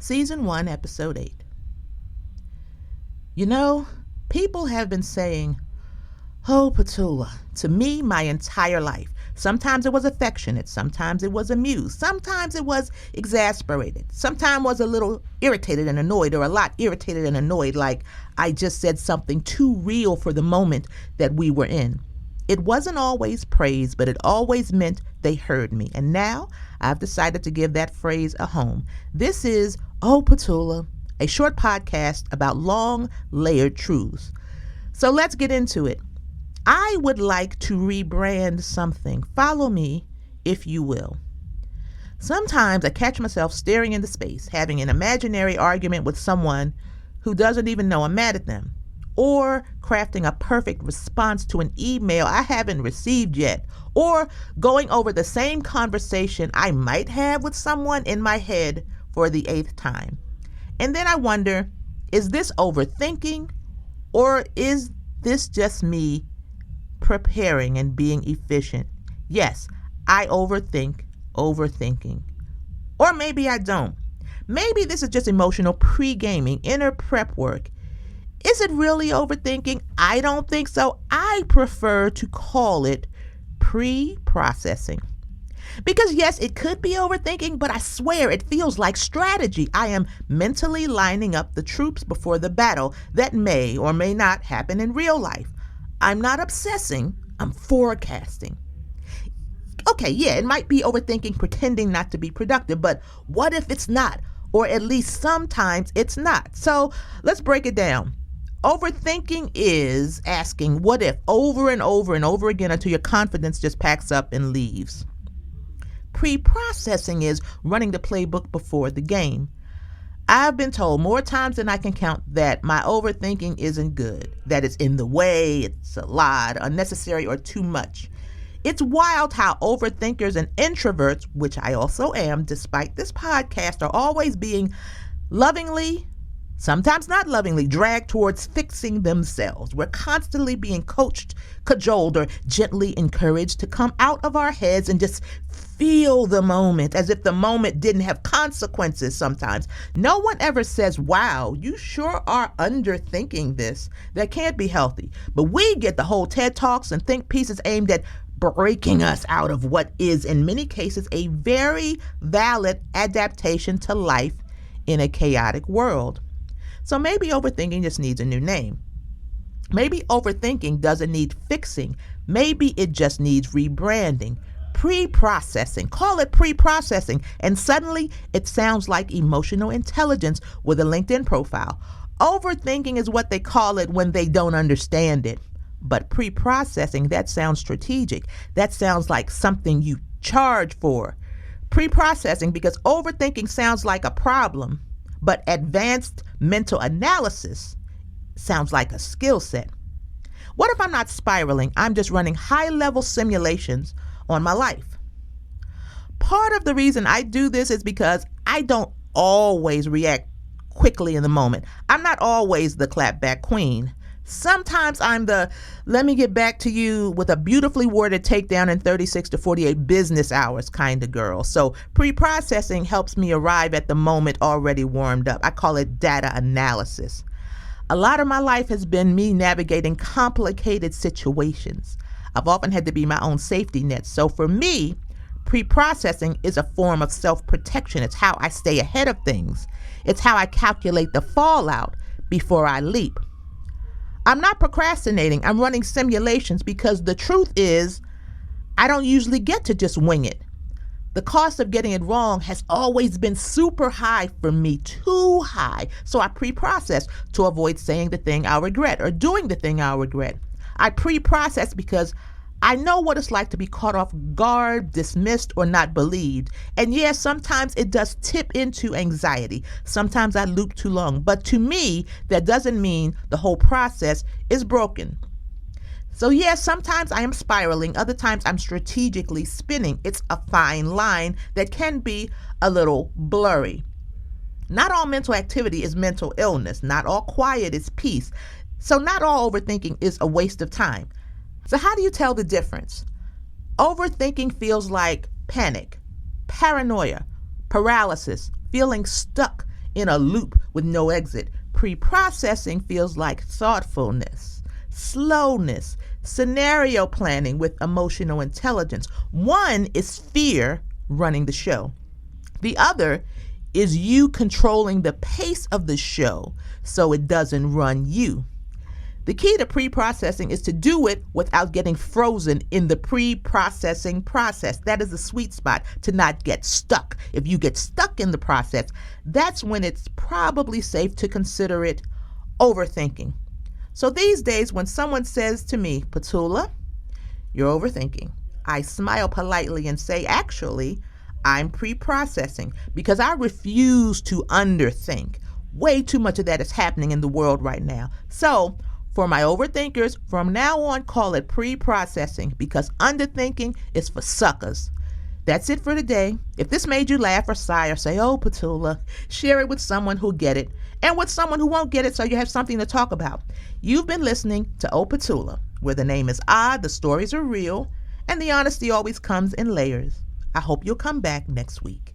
Season 1, Episode 8. You know, people have been saying, "Oh, Petula," to me my entire life. Sometimes it was affectionate, sometimes it was amused, sometimes it was exasperated, sometimes was a little irritated and annoyed, or a lot irritated and annoyed, like I just said something too real for the moment that we were in. It wasn't always praise, but it always meant they heard me. And now I've decided to give that phrase a home. This is Oh Petula, a short podcast about long, layered truths. So let's get into it. I would like to rebrand something. Follow me, if you will. Sometimes I catch myself staring into space, having an imaginary argument with someone who doesn't even know I'm mad at them, or crafting a perfect response to an email I haven't received yet, or going over the same conversation I might have with someone in my head for the 8th time. And then I wonder, is this overthinking, or is this just me preparing and being efficient? Yes, I overthink overthinking. Or maybe I don't. Maybe this is just emotional pre-gaming, inner prep work. Is it really overthinking? I don't think so. I prefer to call it pre-processing. Because yes, it could be overthinking, but I swear it feels like strategy. I am mentally lining up the troops before the battle that may or may not happen in real life. I'm not obsessing, I'm forecasting. Okay, yeah, it might be overthinking, pretending not to be productive, but what if it's not? Or at least sometimes it's not. So let's break it down. Overthinking is asking what if over and over and over again until your confidence just packs up and leaves. Pre-processing is running the playbook before the game. I've been told more times than I can count that my overthinking isn't good, that it's in the way, it's a lot, unnecessary, or too much. It's wild how overthinkers and introverts, which I also am, despite this podcast, are always being lovingly, sometimes not lovingly, dragged towards fixing themselves. We're constantly being coached, cajoled, or gently encouraged to come out of our heads and just feel the moment, as if the moment didn't have consequences sometimes. No one ever says, "Wow, you sure are underthinking this." That can't be healthy. But we get the whole TED Talks and think pieces aimed at breaking us out of what is, in many cases, a very valid adaptation to life in a chaotic world. So maybe overthinking just needs a new name. Maybe overthinking doesn't need fixing. Maybe it just needs rebranding. Pre-processing. Call it pre-processing. And suddenly it sounds like emotional intelligence with a LinkedIn profile. Overthinking is what they call it when they don't understand it. But pre-processing, that sounds strategic. That sounds like something you charge for. Pre-processing, because overthinking sounds like a problem, but advanced mental analysis sounds like a skill set. What if I'm not spiraling? I'm just running high-level simulations on my life. Part of the reason I do this is because I don't always react quickly in the moment. I'm not always the clapback queen. Sometimes I'm the "let me get back to you with a beautifully worded takedown in 36 to 48 business hours" kind of girl. So pre-processing helps me arrive at the moment already warmed up. I call it data analysis. A lot of my life has been me navigating complicated situations. I've often had to be my own safety net. So for me, pre-processing is a form of self-protection. It's how I stay ahead of things. It's how I calculate the fallout before I leap. I'm not procrastinating. I'm running simulations because the truth is, I don't usually get to just wing it. The cost of getting it wrong has always been super high for me, too high. So I pre-process to avoid saying the thing I'll regret or doing the thing I'll regret. I pre-process because I know what it's like to be caught off guard, dismissed, or not believed. And yes, sometimes it does tip into anxiety. Sometimes I loop too long. But to me, that doesn't mean the whole process is broken. So yes, sometimes I am spiraling. Other times I'm strategically spinning. It's a fine line that can be a little blurry. Not all mental activity is mental illness. Not all quiet is peace. So not all overthinking is a waste of time. So how do you tell the difference? Overthinking feels like panic, paranoia, paralysis, feeling stuck in a loop with no exit. Pre-processing feels like thoughtfulness, slowness, scenario planning with emotional intelligence. One is fear running the show. The other is you controlling the pace of the show so it doesn't run you. The key to pre-processing is to do it without getting frozen in the pre-processing process. That is the sweet spot, to not get stuck. If you get stuck in the process, that's when it's probably safe to consider it overthinking. So these days when someone says to me, Petula, you're overthinking, I smile politely and say, actually, I'm pre-processing, because I refuse to underthink. Way too much of that is happening in the world right now. So for my overthinkers, from now on, call it pre-processing, because underthinking is for suckers. That's it for today. If this made you laugh or sigh or say, oh, Petula, share it with someone who'll get it and with someone who won't get it so you have something to talk about. You've been listening to Oh, Petula, where the name is odd, the stories are real, and the honesty always comes in layers. I hope you'll come back next week.